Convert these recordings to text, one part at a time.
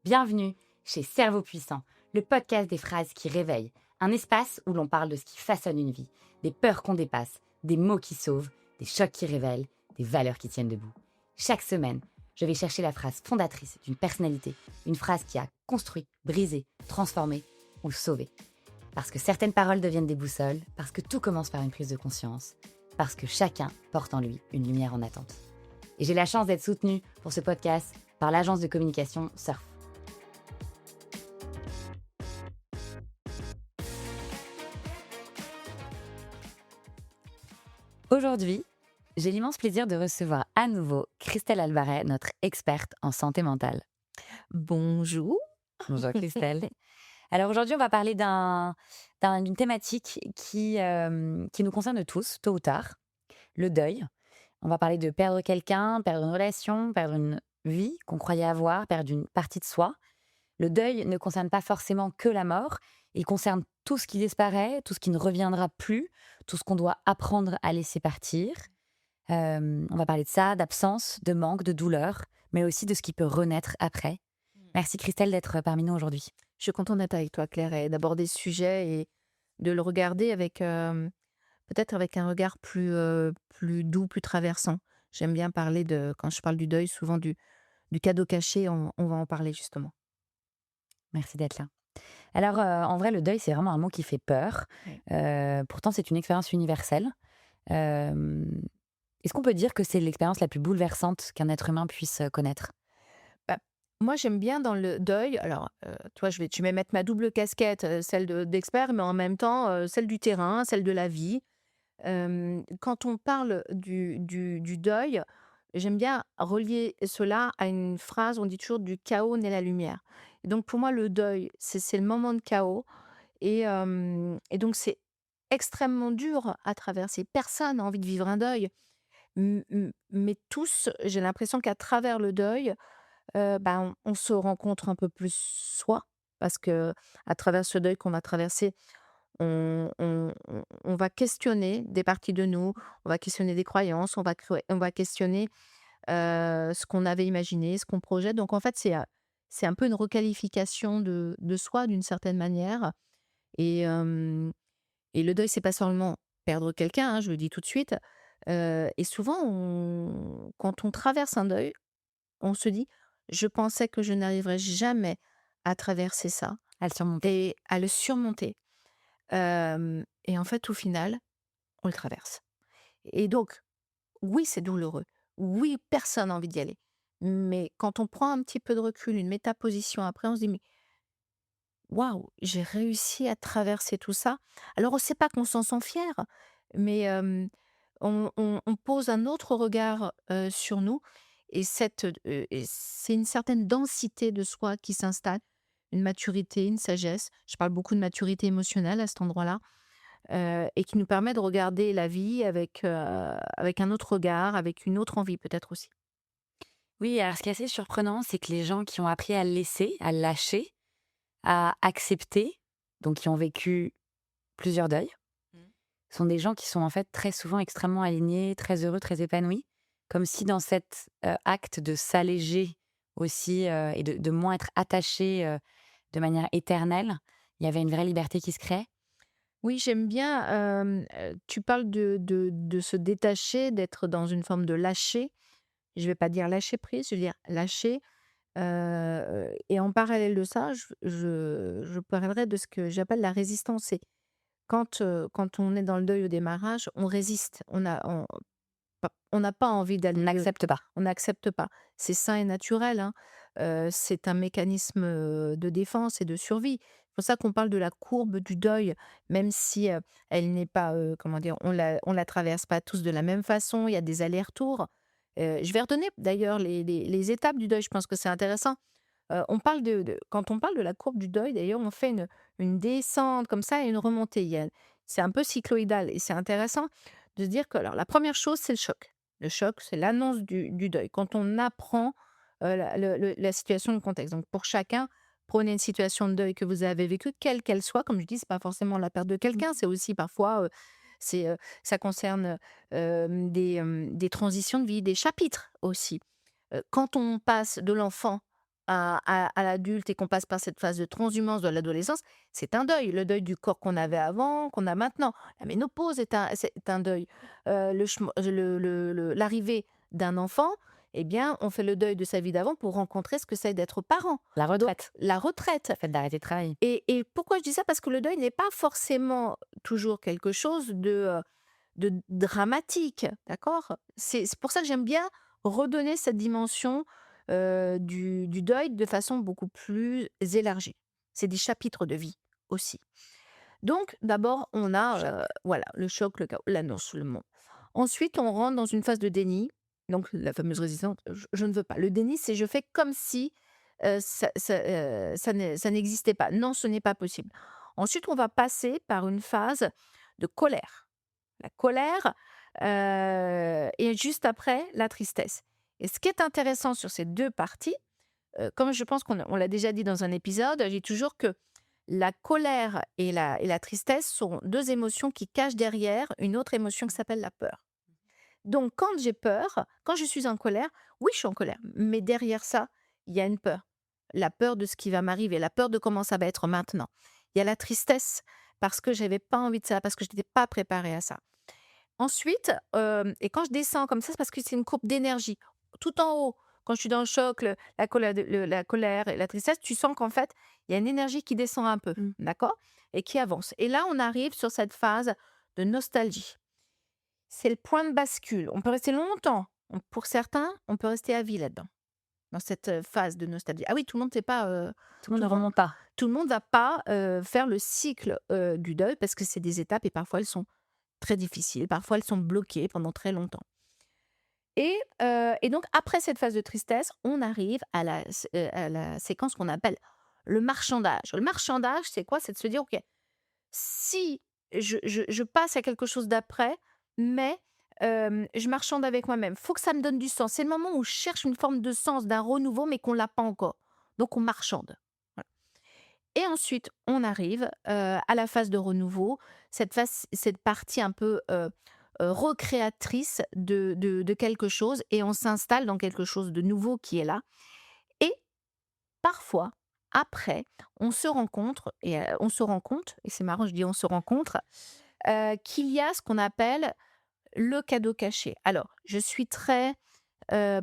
Bienvenue chez Cerveau Puissant, le podcast des phrases qui réveillent, un espace où l'on parle de ce qui façonne une vie, des peurs qu'on dépasse, des mots qui sauvent, des chocs qui révèlent, des valeurs qui tiennent debout. Chaque semaine, je vais chercher la phrase fondatrice d'une personnalité, une phrase qui a construit, brisé, transformé ou sauvé. Parce que certaines paroles deviennent des boussoles, parce que tout commence par une prise de conscience, parce que chacun porte en lui une lumière en attente. Et j'ai la chance d'être soutenue pour ce podcast par l'agence de communication Surf. Aujourd'hui, j'ai l'immense plaisir de recevoir à nouveau Christelle Albaret, notre experte en santé mentale. Bonjour. Bonjour Christelle. Alors aujourd'hui, on va parler d'une thématique qui nous concerne tous, tôt ou tard, le deuil. On va parler de perdre quelqu'un, perdre une relation, perdre une vie qu'on croyait avoir, perdre une partie de soi. Le deuil ne concerne pas forcément que la mort, il concerne tout ce qui disparaît, tout ce qui ne reviendra plus, tout ce qu'on doit apprendre à laisser partir. On va parler de ça, d'absence, de manque, de douleur, mais aussi de ce qui peut renaître après. Merci Christelle d'être parmi nous aujourd'hui. Je suis contente d'être avec toi, Claire, et d'aborder ce sujet et de le regarder avec peut-être avec un regard plus doux, plus traversant. J'aime bien parler quand je parle du deuil, souvent du cadeau caché, on va en parler justement. Merci d'être là. Alors, en vrai, le deuil, c'est vraiment un mot qui fait peur. Oui. Pourtant, c'est une expérience universelle. Euh, Est-ce qu'on peut dire que c'est l'expérience la plus bouleversante qu'un être humain puisse connaître? Bah, moi, j'aime bien dans le deuil, alors, toi, tu vais mettre ma double casquette, celle d'expert, mais en même temps, celle du terrain, celle de la vie. Quand on parle du deuil, j'aime bien relier cela à une phrase, on dit toujours: «Du chaos naît la lumière». Et donc pour moi, le deuil, c'est le moment de chaos et donc c'est extrêmement dur à traverser. Personne n'a envie de vivre un deuil, mais tous, j'ai l'impression qu'à travers le deuil, ben, on se rencontre un peu plus soi, parce que à travers ce deuil qu'on va traverser, on va questionner des parties de nous, on va questionner des croyances, on va questionner, ce qu'on avait imaginé, ce qu'on projette. Donc en fait, c'est un peu une requalification de soi d'une certaine manière et et le deuil, c'est pas seulement perdre quelqu'un, hein, je le dis tout de suite, et souvent quand on traverse un deuil, on se dit: «Je pensais que je n'arriverais jamais à traverser ça À le surmonter. et à le surmonter». Et en fait, au final, on le traverse. Et donc, oui, c'est douloureux. Oui, personne n'a envie d'y aller. Mais quand on prend un petit peu de recul, une métaposition après, on se dit: «Mais waouh, j'ai réussi à traverser tout ça». Alors, c'est pas qu'on s'en sent fier, mais on pose un autre regard, sur nous et c'est une certaine densité de soi qui s'installe, une maturité, une sagesse. Je parle beaucoup de maturité émotionnelle à cet endroit-là. Et qui nous permet de regarder la vie avec un autre regard, avec une autre envie peut-être aussi. Oui, alors ce qui est assez surprenant, c'est que les gens qui ont appris à laisser, à lâcher, à accepter, donc qui ont vécu plusieurs deuils, Mmh. sont des gens qui sont en fait très souvent extrêmement alignés, très heureux, très épanouis, comme si dans cet acte de s'alléger aussi et de moins être attaché de manière éternelle, il y avait une vraie liberté qui se crée. Oui, j'aime bien, tu parles de se détacher, d'être dans une forme de lâcher. Je vais pas dire lâcher prise, je vais dire lâcher, et en parallèle de ça, je parlerai de ce que j'appelle la résistance. C'est quand on est dans le deuil au démarrage, on résiste, on n'a pas envie On d'aller n'accepte pas. on n'accepte pas. C'est sain et naturel, hein. C'est un mécanisme, de défense et de survie. C'est pour ça qu'on parle de la courbe du deuil, même si, elle n'est pas, comment dire? On la traverse pas tous de la même façon, il y a des allers-retours. Je vais redonner d'ailleurs les étapes du deuil, je pense que c'est intéressant. On parle quand on parle de la courbe du deuil, d'ailleurs, on fait une descente comme ça et une remontée. C'est un peu cycloïdal et c'est intéressant de se dire que alors la première chose, c'est le choc. Le choc, c'est l'annonce du deuil. Quand on apprend, la situation, le contexte. Donc pour chacun, prenez une situation de deuil que vous avez vécue, quelle qu'elle soit. Comme je dis, c'est pas forcément la perte de quelqu'un, c'est aussi parfois, ça concerne, des transitions de vie, des chapitres aussi. Quand on passe de l'enfant à l'adulte et qu'on passe par cette phase de transhumance de l'adolescence, c'est un deuil. Le deuil du corps qu'on avait avant, qu'on a maintenant. La ménopause c'est un deuil. L'arrivée d'un enfant, eh bien, on fait le deuil de sa vie d'avant pour rencontrer ce que c'est d'être parent. La Donc, retraite, la retraite. le fait d'arrêter de travailler. Et pourquoi je dis ça? Parce que le deuil n'est pas forcément toujours quelque chose de dramatique, d'accord? C'est pour ça que j'aime bien redonner cette dimension, du deuil de façon beaucoup plus élargie. C'est des chapitres de vie aussi. Donc d'abord, on a, Choc. voilà, le choc, le chaos, l'annonce, le mot. Ensuite, on rentre dans une phase de déni, donc la fameuse résistance, je ne veux pas. Le déni, c'est je fais comme si, ça n'existait pas. Non, ce n'est pas possible. Ensuite, on va passer par une phase de colère. La colère, et juste après, la tristesse. Et ce qui est intéressant sur ces 2 parties, comme je pense qu'on l'a déjà dit dans un épisode, je dis toujours que la colère et la tristesse sont 2 émotions qui cachent derrière une autre émotion qui s'appelle la peur. Donc quand j'ai peur, quand je suis en colère, oui, je suis en colère, mais derrière ça, il y a une peur. La peur de ce qui va m'arriver, la peur de comment ça va être maintenant. Il y a la tristesse parce que j'avais pas envie de ça, parce que je n'étais pas préparée à ça. Ensuite, et quand je descends comme ça, c'est parce que c'est une courbe d'énergie. Tout en haut, quand je suis dans le choc, la colère et la tristesse, tu sens qu'en fait, il y a une énergie qui descend un peu, Mmh. d'accord? Et qui avance. Et là, on arrive sur cette phase de nostalgie. C'est le point de bascule. On peut rester longtemps. Pour certains, on peut rester à vie là-dedans, dans cette, phase de nostalgie. Ah oui, tout le monde, c'est pas, Tout le monde tout ne le monde remonte pas. tout le monde va pas, faire le cycle, du deuil parce que c'est des étapes et parfois elles sont très difficiles, parfois elles sont bloquées pendant très longtemps. Et donc après cette phase de tristesse, on arrive à la séquence qu'on appelle le marchandage. Le marchandage, c'est quoi? C'est de se dire: «OK, si je passe à quelque chose d'après, mais je marchande avec moi-même. Faut que ça me donne du sens». C'est le moment où je cherche une forme de sens, d'un renouveau, mais qu'on l'a pas encore. Donc on marchande. Voilà. Et ensuite, on arrive, à la phase de renouveau, cette partie un peu, recréatrice de quelque chose et on s'installe dans quelque chose de nouveau qui est là et parfois, après, on se rend compte et c'est marrant, je dis: «On se rencontre», qu'il y a ce qu'on appelle le cadeau caché. Alors, je suis très,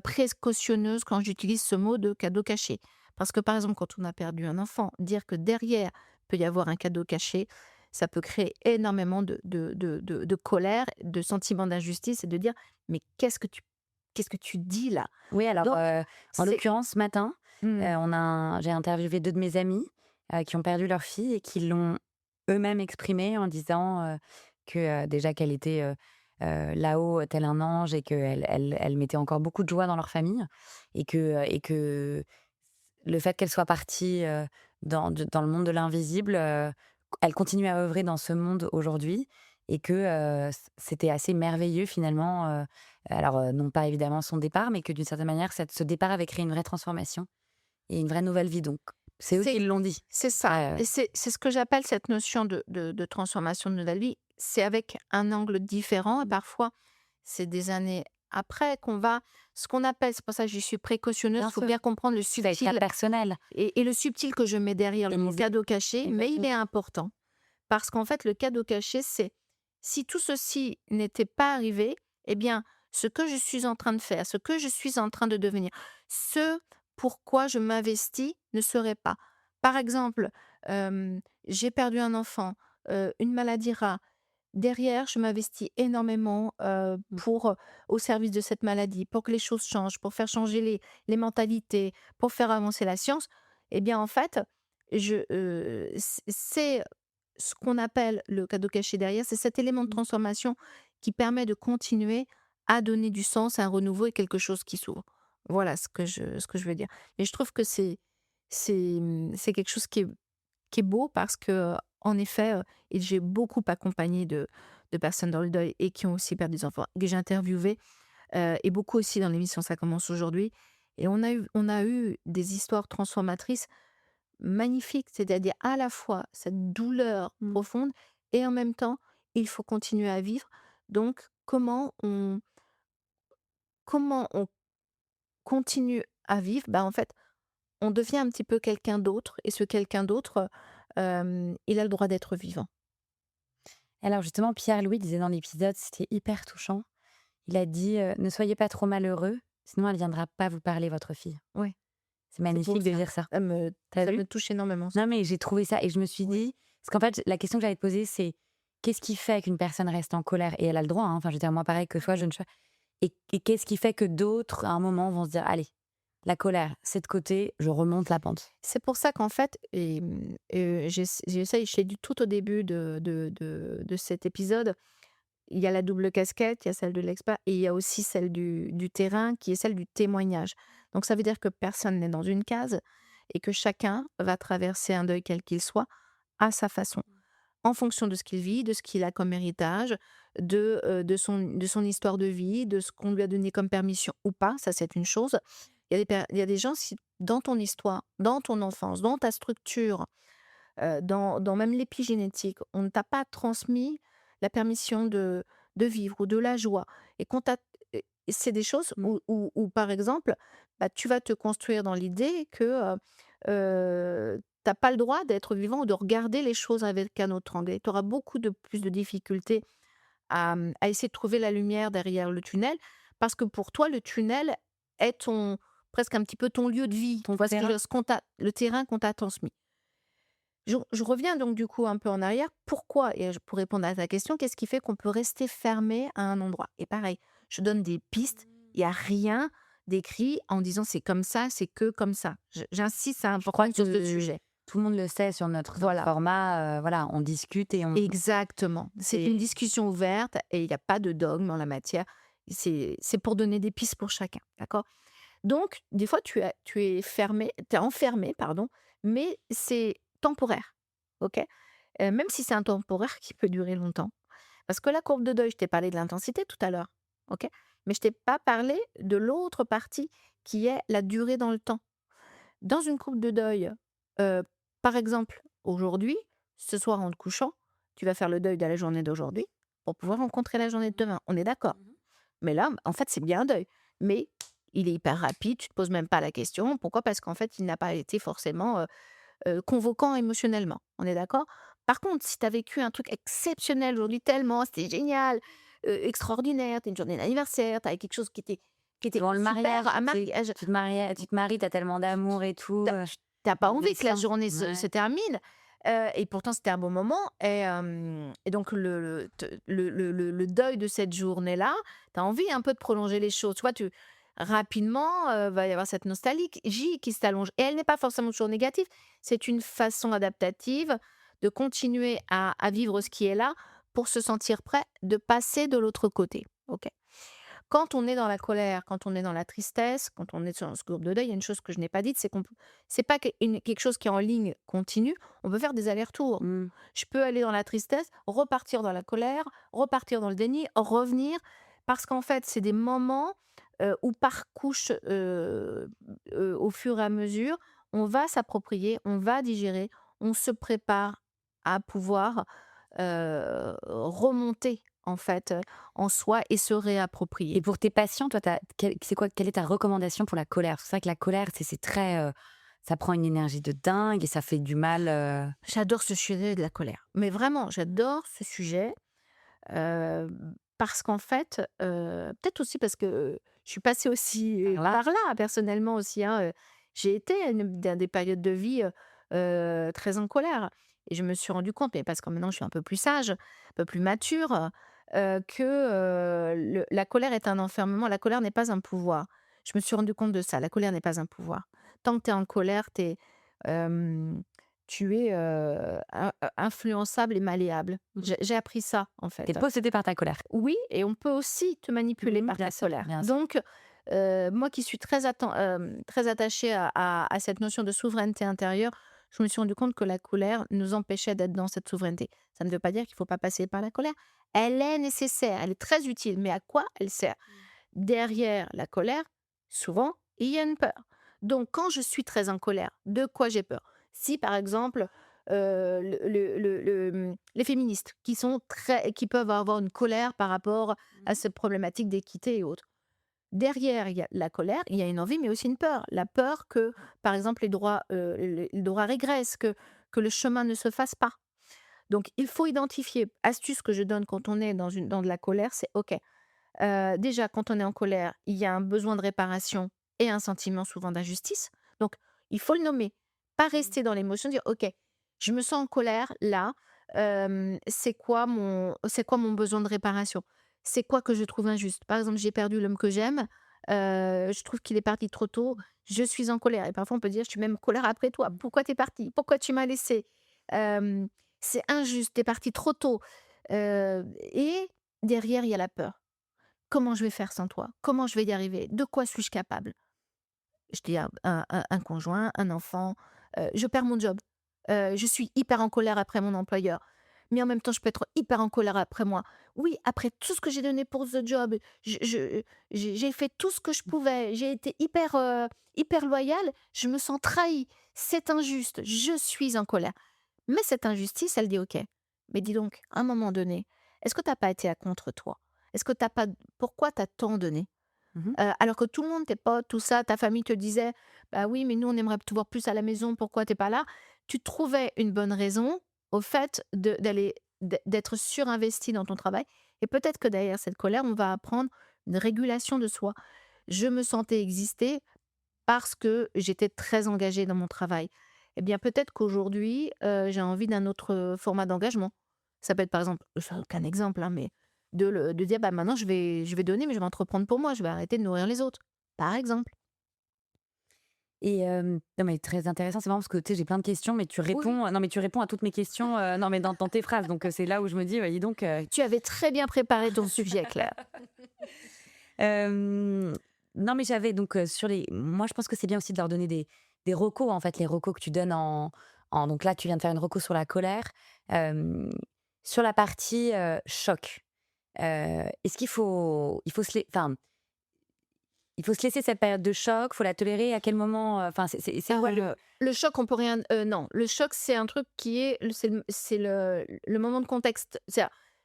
précautionneuse quand j'utilise ce mot de cadeau caché. Parce que, par exemple, quand on a perdu un enfant, dire que derrière peut y avoir un cadeau caché, ça peut créer énormément de colère, de sentiment d'injustice et de dire: «Mais qu'est-ce que tu dis là?» Oui, alors, Donc en c'est l'occurrence, ce matin, mmh, j'ai interviewé 2 de mes amis, qui ont perdu leur fille et qui l'ont eux-mêmes exprimé en disant, que, déjà qu'elle était, là-haut tel un ange et qu'elle mettait encore beaucoup de joie dans leur famille et que le fait qu'elle soit partie, dans le monde de l'invisible, elle continue à œuvrer dans ce monde aujourd'hui et que, c'était assez merveilleux finalement, alors, non pas évidemment son départ, mais que d'une certaine manière ce départ avait créé une vraie transformation et une vraie nouvelle vie donc. C'est eux qui c'est l'ont dit. c'est ça Après, et c'est ce que j'appelle cette notion de transformation de la vie. C'est avec un angle différent et parfois, c'est des années après qu'on va ce qu'on appelle c'est pour ça que je suis précautionneuse, bien il faut sûr, bien comprendre le ça a été subtil personnel et le subtil que je mets derrière et le mot cadeau caché, mais il exactement. est important. Parce qu'en fait, le cadeau caché, c'est si tout ceci n'était pas arrivé, eh bien, ce que je suis en train de faire, ce que je suis en train de devenir, ce pourquoi je m'investis ne serait pas. Par exemple, j'ai perdu un enfant, une maladie rare. Derrière, je m'investis énormément Mmh. au service de cette maladie, pour que les choses changent, pour faire changer les mentalités, pour faire avancer la science. Eh bien, en fait, c'est ce qu'on appelle le cadeau caché derrière, c'est cet élément de Mmh. transformation qui permet de continuer à donner du sens, un renouveau et quelque chose qui s'ouvre. Voilà ce que je veux dire. Et je trouve que c'est quelque chose qui est beau parce que, en effet, et j'ai beaucoup accompagné de personnes dans le deuil et qui ont aussi perdu des enfants, que j'ai interviewées, et beaucoup aussi dans l'émission «Ça commence aujourd'hui» et on a eu des histoires transformatrices magnifiques. C'est-à-dire à la fois cette douleur Mmh. profonde et en même temps, il faut continuer à vivre. Donc comment on continue à vivre? Bah, en fait, on devient un petit peu quelqu'un d'autre et ce quelqu'un d'autre, il a le droit d'être vivant. Alors justement, Pierre-Louis disait dans l'épisode, c'était hyper touchant. Il a dit, «Ne soyez pas trop malheureux, sinon elle viendra pas vous parler, votre fille». Oui, C'est c'est beau magnifique de ça. dire ça. Ça me Tu as ça vu? me touche énormément ça. Non, mais j'ai trouvé ça et je me suis Oui. dit parce qu'en fait, la question que j'allais te poser, c'est: «Qu'est-ce qui fait qu'une personne reste en colère?» Et elle a le droit, hein, enfin, je veux dire, moi, pareil que toi, je Oui. ne choi et qu'est-ce qui fait que d'autres, à un moment, vont se dire: «Allez, la colère, c'est de côté, je remonte la pente». C'est pour ça qu'en fait j'essaye, je l'ai dit tout au début de cet épisode, il y a la double casquette, il y a celle de l'expert et il y a aussi celle du terrain qui est celle du témoignage. Donc ça veut dire que personne n'est dans une case et que chacun va traverser un deuil quel qu'il soit, à sa façon, en fonction de ce qu'il vit, de ce qu'il a comme héritage, de son histoire de vie, de ce qu'on lui a donné comme permission ou pas, ça c'est une chose. Il y a des gens, si dans ton histoire, dans ton enfance, dans ta structure, dans même l'épigénétique, on ne t'a pas transmis la permission de vivre ou de la joie et qu'on t'a et c'est des choses Mmh. où par exemple, bah, tu vas te construire dans l'idée que, tu pas le droit d'être vivant ou de regarder les choses avec un autre angle et tu auras beaucoup de plus de difficultés à essayer de trouver la lumière derrière le tunnel parce que pour toi, le tunnel est ton presque un petit peu ton lieu de vie. Tu Ton vois ce que je veux terrain? dire? Ce qu'on t'a le terrain qu'on t'a transmis. Je reviens donc du coup un peu en arrière. Pourquoi? Et pour répondre à ta question, qu'est-ce qui fait qu'on peut rester fermé à un endroit? Et pareil, je donne des pistes, il y a rien d'écrit en disant: «C'est comme ça, c'est que comme ça». J'insiste, c'est Je crois important sur ce que sujet. tout le monde le sait sur notre Voilà, format, voilà, on discute et on exactement. C'est une c'est discussion ouverte et il y a pas de dogme en la matière. C'est pour donner des pistes pour chacun, d'accord? Donc des fois tu es fermé, tu es enfermé, pardon, mais c'est temporaire, OK? Même si c'est un temporaire qui peut durer longtemps. Parce que la courbe de deuil, je t'ai parlé de l'intensité tout à l'heure, OK? Mais je t'ai pas parlé de l'autre partie qui est la durée dans le temps. Dans une courbe de deuil, heu, par exemple, aujourd'hui, ce soir en te couchant, tu vas faire le deuil de la journée d'aujourd'hui pour pouvoir rencontrer la journée de demain. On est d'accord? Mmh. Mais là, en fait, c'est bien un deuil. Mais il est hyper rapide, tu te poses même pas la question. Pourquoi? Parce qu'en fait, il n'a pas été forcément, convocant émotionnellement. On est d'accord? Par contre, si tu as vécu un truc exceptionnel aujourd'hui, tellement, c'était génial, extraordinaire, tu une journée d'anniversaire, tu as quelque chose qui était Devant le super, mariage, un tu sais, mariage, tu te maries, tu as tellement d'amour et tout, tu as pas le envie que la destin. journée se Ouais. termine, et pourtant c'était un bon moment et donc le deuil de cette journée-là, tu as envie un peu de prolonger les choses. Tu vois, rapidement, va y avoir cette nostalgie qui s'allonge et elle n'est pas forcément toujours négative. C'est une façon adaptative de continuer à vivre ce qui est là pour se sentir prêt de passer de l'autre côté. OK? Quand on est dans la colère, quand on est dans la tristesse, quand on est sur ce groupe de deuil, il y a une chose que je n'ai pas dite, c'est c'est pas quelque chose qui est en ligne continue. On peut faire des allers-retours. Mmh. Je peux aller dans la tristesse, repartir dans la colère, repartir dans le déni, revenir, parce qu'en fait, c'est des moments où par couche, au fur et à mesure, on va s'approprier, on va digérer, on se prépare à pouvoir remonter en fait, en soi et se Et réapproprier. pour tes patients, toi, quelle est ta recommandation pour la colère? C'est vrai que la colère, c'est très, ça prend une énergie de dingue et ça fait du mal, J'adore ce sujet de la colère, mais vraiment j'adore ce sujet, parce qu'en fait, peut-être aussi parce que je suis passée aussi, par là. par là personnellement aussi, hein, j'ai été à dans des périodes de vie, très en colère et je me suis rendu compte, mais parce que maintenant je suis un peu plus sage, un peu plus mature, que, la colère est un enfermement, la colère n'est pas un pouvoir. Je me suis rendu compte de ça, la colère n'est pas un pouvoir. Tant que tu es en colère, hem, tu es, influençable et malléable. Mmh. J'ai appris ça, en Tu es fait. possédé par ta colère. Oui et on peut aussi te manipuler Mmh, par ta colère. bien sûr. Donc, moi qui suis très attachée à cette notion de souveraineté intérieure, je me suis rendu compte que la colère nous empêchait d'être dans cette souveraineté. Ça ne veut pas dire qu'il ne faut pas passer par la colère. Elle est nécessaire, elle est très utile, mais à quoi elle sert? Mmh. Derrière la colère, souvent, il y a une peur. Donc quand je suis très en colère, de quoi j'ai peur? Si par exemple, les féministes qui peuvent avoir une colère par rapport à Mmh. cette problématique d'équité et autres. Derrière, il y a la colère, il y a une envie, mais aussi une peur. La peur que, par exemple, les droits régressent, que le chemin ne se fasse pas. Donc, il faut identifier. Astuce que je donne quand on est dans de la colère, c'est OK. Déjà, quand on est en colère, il y a un besoin de réparation et un sentiment souvent d'injustice. Donc, il faut le nommer. Pas rester dans l'émotion, dire OK, je me sens en colère là. C'est quoi mon besoin de réparation? C'est quoi que je trouve injuste? Par exemple, j'ai perdu l'homme que j'aime. Je trouve qu'il est parti trop tôt. Je suis en colère. Et parfois, on peut dire, je suis même en colère après toi. Pourquoi tu es parti? Pourquoi tu m'as laissé? Euh, c'est injuste. Tu es parti trop tôt. Et derrière, il y a la peur. Comment je vais faire sans toi? Comment je vais y arriver? De quoi suis-je capable? Je dis à un conjoint, un enfant, je perds mon job. Je suis hyper en colère après mon employeur. Mais en même temps, je peux être hyper en colère après moi. Oui, après tout ce que j'ai donné pour ce job, j'ai fait tout ce que je pouvais. J'ai été hyper loyale. Je me sens trahie. C'est injuste. Je suis en colère. Mais cette injustice, elle dit: «OK, mais dis donc, à un moment donné, est-ce que tu as pas été à contre toi? Est-ce que tu as pas pourquoi tu as tant donné?» Mmh. Alors que tout le monde, tes potes, tout ça, ta famille te disait: «Bah oui, mais nous, on aimerait te voir plus à la maison, pourquoi t'es pas là?» Tu trouvais une bonne raison au fait d'être surinvesti dans ton travail et peut-être que derrière cette colère, on va apprendre une régulation de soi. Je me sentais exister parce que j'étais très engagée dans mon travail. Eh bien, peut-être qu'aujourd'hui, j'ai envie d'un autre, format d'engagement. Ça peut être, par exemple, je fais aucun exemple, hein, mais de dire: «Bah, maintenant je vais donner, mais je vais entreprendre pour moi, je vais arrêter de nourrir les autres», par exemple. Et non, mais très intéressant, c'est marrant parce que, tu sais, j'ai plein de questions, mais tu Oui, réponds non, mais tu réponds à toutes mes questions, non, mais dans tes phrases, donc c'est là où je me dis: «Ouais, dis donc, tu avais très bien préparé ton sujet, Claire. hem, non, mais j'avais donc, sur les moi, je pense que c'est bien aussi de leur donner des recos, en fait, les recos que tu donnes donc là, tu viens de faire une reco sur la colère. Hem, sur la partie, choc, est-ce qu'il faut se lai enfin, il faut se laisser cette période de choc, faut la tolérer? À quel moment, enfin, c'est quoi le Le choc, on peut rien non, le choc, c'est un truc qui est c'est le moment de contexte.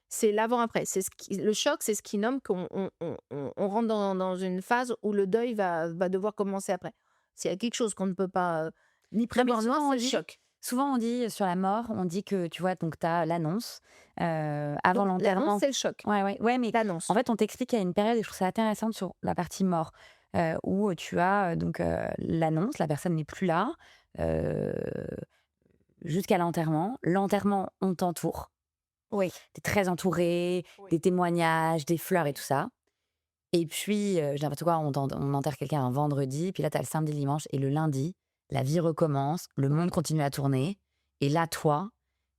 C'est l'avant-après. C'est ce qui le choc, c'est ce qui nomme qu'on on rentre dans une phase où le deuil va devoir commencer après. S'il y a quelque chose qu'on ne peut pas, ni non, mais prévoir, ni voir, c'est le choc. souvent on dit sur la mort, on dit que, tu vois, donc tu as l'annonce, avant Donc l'annonce, l'enterrement. c'est le choc. Ouais, mais en L'annonce. fait, on t'explique qu'il y a une période et je trouve ça intéressant sur la partie mort, où tu as, donc l'annonce, la personne n'est plus là, heu, jusqu'à l'enterrement. L'enterrement, on t'entoure, Oui. tu es très entouré, Oui. des témoignages, des fleurs et Oui. tout ça. Et puis, je dis n'importe quoi, on enterre quelqu'un un vendredi, puis là, tu as le samedi, le dimanche et le lundi, la vie recommence, le monde continue à tourner et là, toi,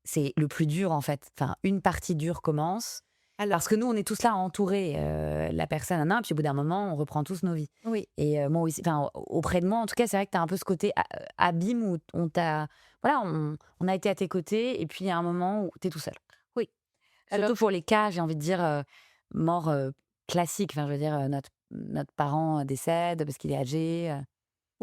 c'est le plus dur, en fait. Enfin, une partie dure commence parce Alors que nous, on est tous là entourés, la personne, nin nin, puis au bout d'un moment, on reprend tous nos vies oui. et moi aussi, enfin, auprès de moi, en tout cas, c'est vrai que tu as un peu ce côté abîme où on t'a voilà, on a été à tes côtés et puis il y a un moment où tu es tout seul. Oui. Alors Surtout pour les cas, j'ai envie de dire, mort, classique. Enfin, je veux dire, notre parent, décède parce qu'il est âgé,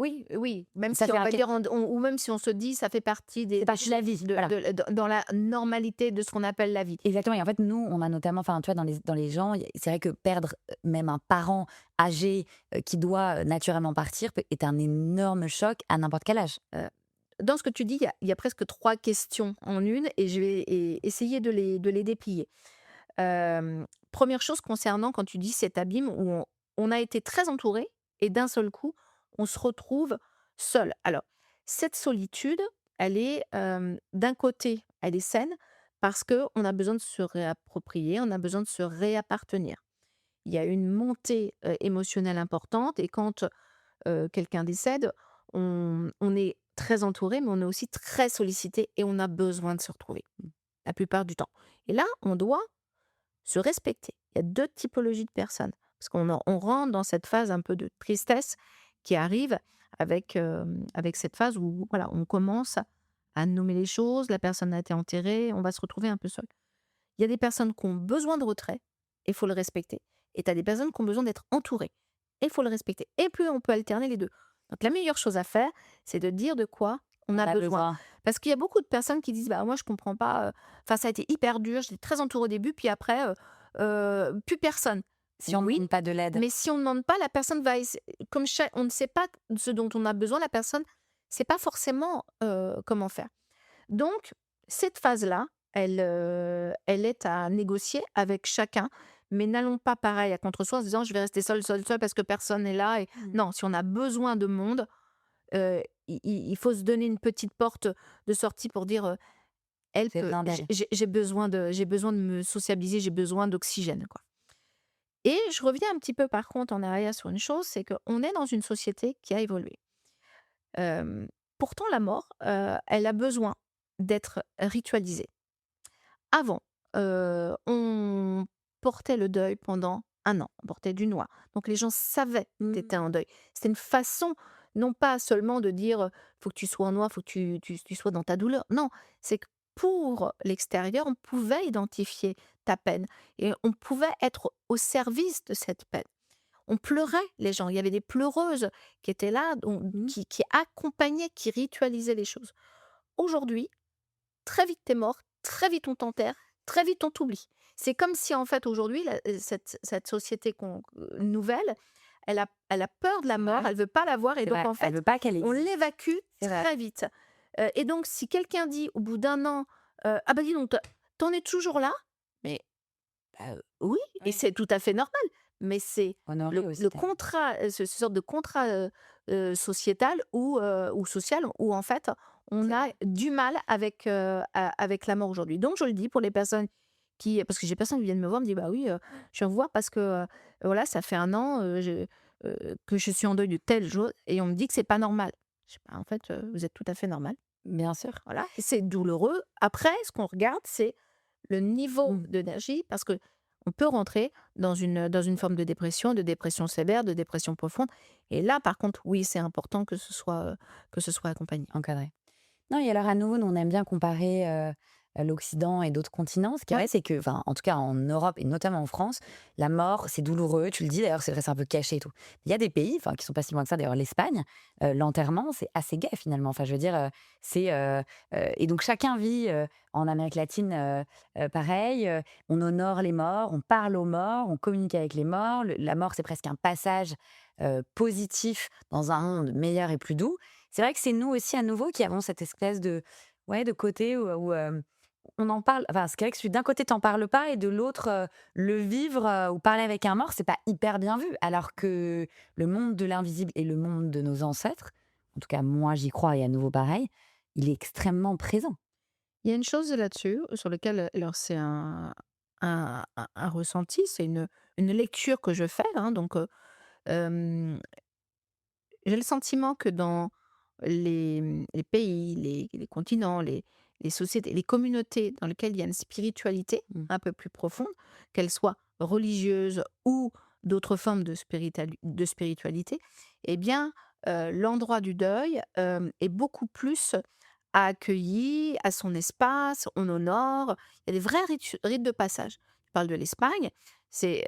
oui, oui, même ça si fait on un va quel dire ou même si on se dit ça fait partie c'est des partie de la choses vie, voilà. dans la normalité de ce qu'on appelle la vie. Exactement et en fait, nous, on a notamment enfin, tu vois, dans les gens, c'est vrai que perdre, même un parent âgé, qui doit, naturellement partir est un énorme choc à n'importe quel âge. Dans ce que tu dis, il y a presque 3 questions en une et je vais essayer de les déplier. 1 chose concernant quand tu dis cet abîme où on a été très entouré et d'un seul coup, on se retrouve seul. Alors, cette solitude, elle est, d'un côté, elle est saine parce qu'on a besoin de se réapproprier, on a besoin de se réappartenir. Il y a une montée, émotionnelle importante et quand quelqu'un décède, on est très entouré, mais on est aussi très sollicité et on a besoin de se retrouver, la plupart du temps. Et là, on doit se respecter. Il y a 2 typologies de personnes, parce on rentre dans cette phase un peu de tristesse qui arrive avec cette phase où voilà, on commence à nommer les choses, la personne a été enterrée, on va se retrouver un peu seul. Il y a des personnes qui ont besoin de retrait et il faut le respecter. Et tu as des personnes qui ont besoin d'être entourées et il faut le respecter. Et puis, on peut alterner les 2. Donc, la meilleure chose à faire, c'est de dire de quoi on On a a besoin. besoin. Parce qu'il y a beaucoup de personnes qui disent: «Bah, moi, je comprends pas, enfin, ça a été hyper dur, j'étais très entourée au début, puis après, plus personne». Si on ne Oui, demande pas de l'aide. mais si on ne demande pas, la personne va comme on ne sait pas ce dont on a besoin, la personne ne sait pas forcément, comment faire. Donc cette phase-là, elle est à négocier avec chacun, mais n'allons pas pareil à contre-soi en se disant: «Je vais rester seul, seul, seul parce que personne n'est là» et Mmh. non, si on a besoin de monde, il faut se donner une petite porte de sortie pour dire, «Elle J'ai peut, besoin d'elle. j'ai besoin de me sociabiliser, j'ai besoin d'oxygène, quoi». Et je reviens un petit peu par contre en arrière sur une chose, c'est qu'on est dans une société qui a évolué. Hem, Pourtant la mort, elle a besoin d'être ritualisée. Avant, on portait le deuil pendant 1 an, on portait du noir. Donc les gens savaient que tu étais Mmh. en deuil. C'était une façon, non pas seulement de dire, «Faut que tu sois en noir, faut que tu sois dans ta douleur». Non, c'est que pour l'extérieur, on pouvait identifier ta peine et on pouvait être au service de cette peine. On pleurait les gens, il y avait des pleureuses qui étaient là, Mmh. qui accompagnaient, qui ritualisaient les choses. Aujourd'hui, très vite tu es mort, très vite on t'enterre, très vite on t'oublie. C'est comme si en fait aujourd'hui cette société nouvelle, elle a peur de la mort, Ouais, elle veut pas la voir et c'est donc vrai. en Elle fait, veut pas qu'elle on existe. l'évacue C'est vrai. très vite. Et donc si quelqu'un dit au bout d'1 an, «Ah bah dis donc, tu es toujours là?» mais oui et Ouais. c'est tout à fait normal, mais c'est Honorer aussi le ta vie. contrat, ce sorte de contrat, sociétal ou social où en fait, on C'est a vrai. du mal avec, avec la mort aujourd'hui. Donc je le dis pour les personnes qui parce que j'ai personne qui viennent me voir, me dit: «Bah oui, je viens vous voir parce que, voilà, ça fait 1 an, que je suis en deuil de telle chose» et on me dit que c'est pas normal. Je sais pas, en fait, vous êtes tout à fait normal. Bien sûr. Voilà et c'est douloureux. Après, ce qu'on regarde, c'est le niveau Mmh. d'énergie parce que on peut rentrer dans une forme de dépression sévère, de dépression profonde et là, par contre, oui, c'est important que ce soit accompagné. Encadré. Non et alors à nouveau, nous on aime bien comparer, l'Occident et d'autres continents. Ce qui est Ouais, vrai, c'est que, enfin, en tout cas en Europe et notamment en France, la mort, c'est douloureux, tu le dis d'ailleurs, c'est vrai, c'est un peu caché et tout. Il y a des pays, enfin, qui sont pas si loin que ça, d'ailleurs l'Espagne, l'enterrement, c'est assez gai finalement. Enfin, je veux dire, c'est, et donc chacun vit, en Amérique latine, pareil, on honore les morts, on parle aux morts, on communique avec les morts. Le La mort, c'est presque un passage, positif dans un monde meilleur et plus doux. C'est vrai que c'est nous aussi à nouveau qui avons cette espèce de ouais, de côté où on en parle enfin, c'est vrai que d'un côté, t'en parles pas et de l'autre, le vivre, ou parler avec un mort, c'est pas hyper bien vu. Alors que le monde de l'invisible et le monde de nos ancêtres, en tout cas moi j'y crois et à nouveau pareil, il est extrêmement présent. il y a une chose là-dessus sur lequel alors c'est un ressenti, c'est une lecture que je fais, hein, donc hem, j'ai le sentiment que dans les pays, les continents, les sociétés, les communautés dans lesquelles il y a une spiritualité Mmh. un peu plus profonde, qu'elle soit religieuse ou d'autres formes de spiritualité, eh bien, l'endroit du deuil, est beaucoup plus accueilli, à son espace, on honore. Il y a des vrais rites de passage. Tu parles de l'Espagne, c'est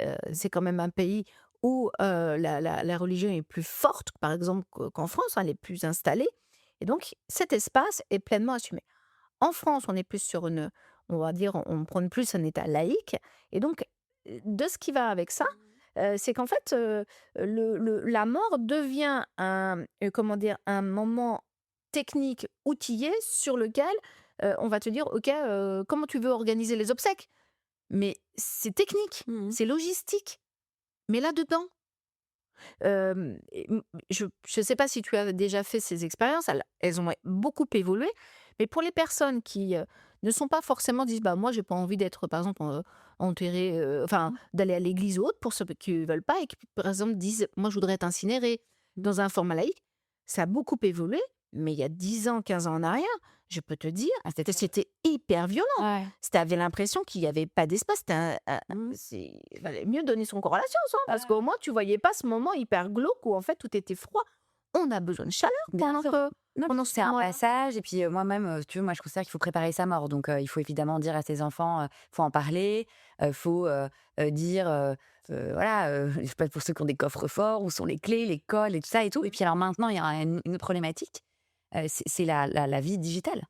quand même un pays où, la religion est plus forte, par exemple, qu'en France, hein, elle est plus installée et donc cet espace est pleinement assumé. En France, on est plus sur on va dire, on prône plus un État laïque et donc, de ce qui va avec ça, c'est qu'en fait, la mort devient comment dire? Un moment technique, outillé sur lequel, on va te dire: «OK, comment tu veux organiser les obsèques?» mais c'est technique, Mmh. c'est logistique, mais là-dedans et je sais pas si tu as déjà fait ces expériences, elles ont beaucoup évolué, mais pour les personnes qui, ne sont pas forcément disent: «Bah, moi, j'ai pas envie d'être, par exemple, enterrée, enfin, d'aller à l'église ou autre», pour ceux qui veulent pas et qui, par exemple, disent: «Moi, je voudrais être incinéré dans un format laïque». Ça a beaucoup évolué, mais il y a 10 ans, 15 ans en arrière, je peux te dire Ah, c'était que très c'était hyper violent. ouais. Tu avais l'impression qu'il y avait pas d'espace, c'était Mmh. il valait mieux donner son corps à la science, hein, parce qu'au Ouais. moins tu voyais pas ce moment hyper glauque où en fait tout était froid. On a besoin de chaleur Bien sûr. Non, puis pendant c'est ce un moment-là. passage et puis, moi-même, si tu veux, moi je considère qu'il faut préparer sa mort donc il faut évidemment dire à ses enfants, faut en parler, faut, dire, voilà, je sais pas pour ceux qui ont des coffres forts, où sont les clés, les cols et tout ça et tout et puis alors maintenant il y a une autre problématique, c'est la vie digitale.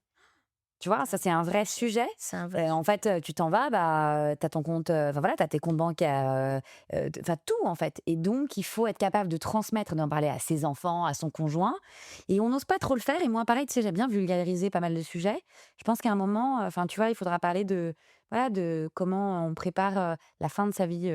Tu vois? Ça, c'est un vrai sujet. C'est un vrai En fait, tu t'en vas, bah, tu as ton compte, enfin voilà, tu as tes comptes bancaires, t enfin tout, en fait et donc il faut être capable de transmettre, d'en parler à ses enfants, à son conjoint et on n'ose pas trop le faire et moi, pareil, tu sais, j'aime bien vulgariser pas mal de sujets. Je pense qu'à un moment, enfin, tu vois, il faudra parler de, voilà, de comment on prépare, la fin de sa vie,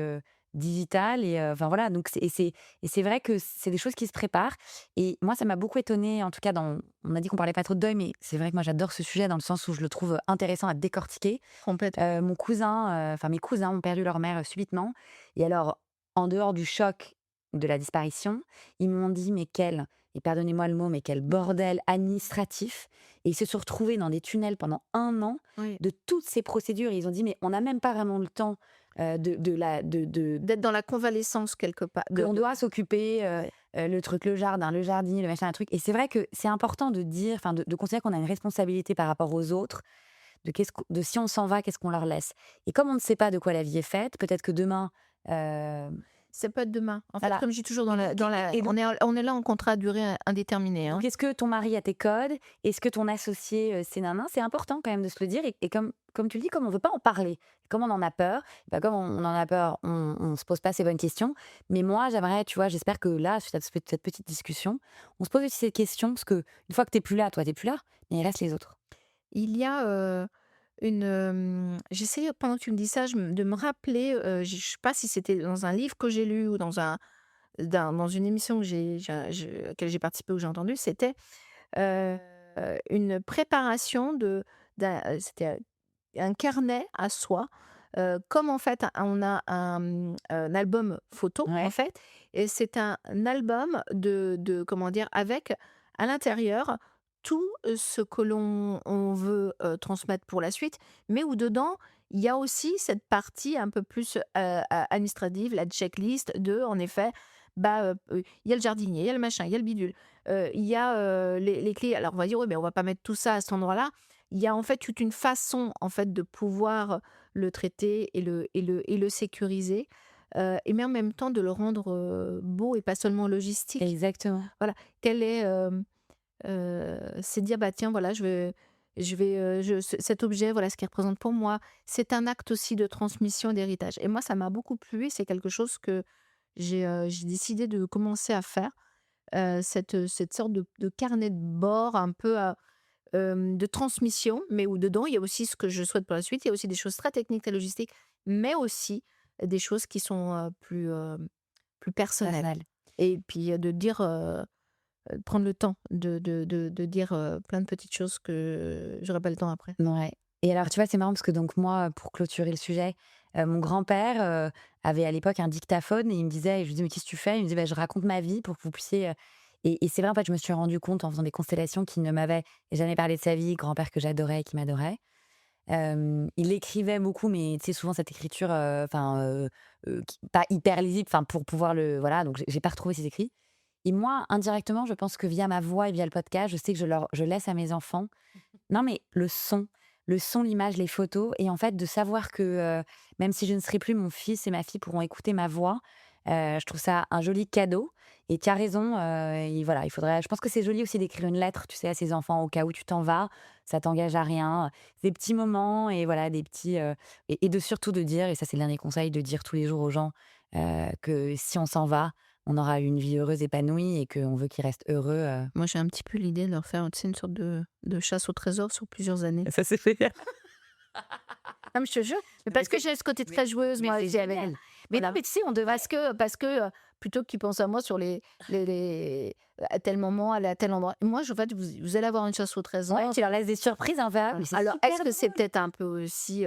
digitale et enfin voilà, donc c'est vrai que c'est des choses qui se préparent et moi, ça m'a beaucoup étonnée, en tout cas dans on a dit qu'on parlait pas trop de deuil, mais c'est vrai que moi j'adore ce sujet dans le sens où je le trouve intéressant à décortiquer. complètement. Mon cousin, enfin mes cousins ont perdu leur mère, subitement et alors, en dehors du choc de la disparition, ils m'ont dit: «Mais quel» et pardonnez-moi le mot, mais quel bordel administratif et ils se sont retrouvés dans des tunnels pendant 1 an Oui. de toutes ces procédures et ils ont dit: «Mais on n'a même pas vraiment le temps, de la de D'être dans la convalescence quelque part, qu'on doit s'occuper, ouais. le truc, le jardin, le jardinier, le machin, un truc» et c'est vrai que c'est important de dire, enfin de considérer qu'on a une responsabilité par rapport aux autres, de si on s'en va, qu'est-ce qu'on leur laisse? Et comme on ne sait pas de quoi la vie est faite, peut-être que demain, heu, Ça peut être demain. En fait, voilà. comme je dis toujours dans la Et on est là en contrat à durée indéterminée, hein. donc est-ce que ton mari a tes codes? Est-ce que ton associé, c'est nin nin? C'est important quand même de se le dire et comme tu le dis, comme on veut pas en parler, comme on en a peur, bah, comme on en a peur, on se pose pas ces bonnes questions. Mais moi, j'aimerais, tu vois, j'espère que là, suite à cette petite discussion, on se pose aussi ces questions parce que une fois que tu es plus là, toi, tu es plus là, mais il reste les autres. Il y a, j'essayais pendant que tu me dis ça, de me rappeler, je sais pas si c'était dans un livre que j'ai lu ou dans une émission que à laquelle j'ai participé ou que j'ai entendu, c'était, heu, une préparation c'était un carnet à soi, comme en fait on a un album photo en Ouais, fait et c'est un album de comment dire? Avec à l'intérieur tout, ce que on veut, transmettre pour la suite, mais où dedans, il y a aussi cette partie un peu plus, administrative, la checklist de en effet, bah, il y a le jardinier, il y a le machin, il y a le bidule, il y a, les clés. Alors on va dire: «Oui, mais on va pas mettre tout ça à cet endroit-là». Il y a en fait toute une façon en fait de pouvoir le traiter et le sécuriser, et mais en même temps de le rendre, beau et pas seulement logistique. exactement. Voilà, quel est, c'est dire: «Bah, tiens, voilà, cet objet, voilà ce qu'il représente pour moi». C'est un acte aussi de transmission et d'héritage et moi ça m'a beaucoup plu et c'est quelque chose que j'ai décidé de commencer à faire, cette sorte de carnet de bord un peu de transmission, mais où dedans, il y a aussi ce que je souhaite pour la suite. Il y a aussi des choses très techniques et logistiques, mais aussi des choses qui sont, plus personnelles Personnel. et puis, de dire, prendre le temps de dire, plein de petites choses que j'aurais pas le temps après. Ouais et alors, tu vois, c'est marrant parce que donc moi, pour clôturer le sujet, mon grand-père, avait à l'époque un dictaphone et il me disait et je lui dis: «Mais qu'est-ce que tu fais?» Il me dit: «Bah, je raconte ma vie pour que vous puissiez» et c'est vrai, en fait, je me suis rendu compte en faisant des constellations qu'il ne m'avait jamais parlé de sa vie, grand-père que j'adorais et qui m'adorait. Il écrivait beaucoup, mais tu sais, souvent cette écriture, enfin, qui pas hyper lisible, enfin, pour pouvoir le voilà, donc j'ai pas retrouvé ses écrits et moi, indirectement, je pense que via ma voix et via le podcast, je sais que je laisse à mes enfants non, mais le son, l'image, les photos et en fait, de savoir que, même si je ne serai plus, mon fils et ma fille pourront écouter ma voix, je trouve ça un joli cadeau et tu as raison, et voilà, il faudrait je pense que c'est joli aussi d'écrire une lettre, tu sais, à ses enfants au cas où tu t'en vas, ça t'engage à rien, des petits moments et voilà, des petits, et de surtout de dire et ça, c'est le dernier conseil, de dire tous les jours aux gens, que si on s'en va, on aura une vie heureuse, épanouie et qu'on veut qu'ils restent heureux, Moi, j'ai un petit peu l'idée de leur faire, tu sais, une sorte de chasse au trésor sur plusieurs années. ça c'est fait. Non, mais je te jure, mais Mais parce que j'ai ce côté mais très joueuse, mais moi, c'est tu sais, avec génial. mais non, Voilà. mais tu sais, on devrait parce que, plutôt qu'ils pensent à moi sur à tel moment, aller à tel endroit. Et moi, je en fait, vous allez avoir une chasse au Ouais, trésor. tu leur laisses des surprises invariables, Voilà. mais c'est Alors, est-ce super que c'est drôle. peut-être un peu aussi,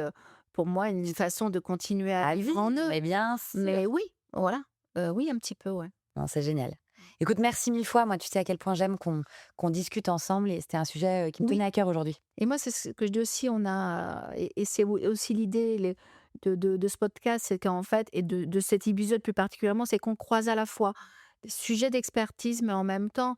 pour moi, une façon de continuer à À vivre en vivre, eux? mais bien sûr. Mais oui, voilà, oui, un petit peu, ouais. Non, c'est génial. Écoute, merci 1000 fois. Moi, tu sais à quel point j'aime qu'on discute ensemble et c'était un sujet, qui me Oui tenait à cœur aujourd'hui. et moi, c'est ce que je dis aussi, on a et c'est aussi l'idée de ce podcast, c'est qu'en fait et de cet épisode plus particulièrement, c'est qu'on croise à la fois des sujets d'expertise, mais en même temps,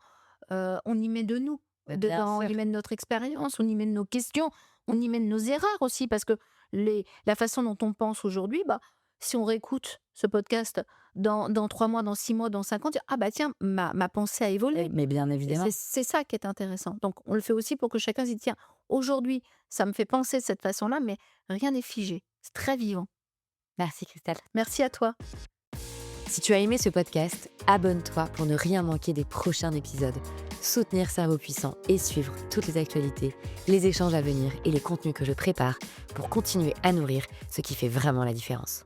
on y met de nous Mais bien dedans, on sûr. y met de notre expérience, on y met de nos questions, on y met de nos erreurs aussi parce que la façon dont on pense aujourd'hui, bah, si on réécoute ce podcast dans 3 mois, dans 6 mois, dans 5 ans, dire: «Ah bah tiens, ma pensée a évolué». Mais bien Et évidemment. c'est ça qui est intéressant. Donc on le fait aussi pour que chacun se dise: «Tiens, aujourd'hui, ça me fait penser de cette façon-là», mais rien n'est figé. C'est très vivant. Merci Christelle. Merci à toi. Si tu as aimé ce podcast, abonne-toi pour ne rien manquer des prochains épisodes. Soutenir Cerveau Puissant et suivre toutes les actualités, les échanges à venir et les contenus que je prépare pour continuer à nourrir ce qui fait vraiment la différence.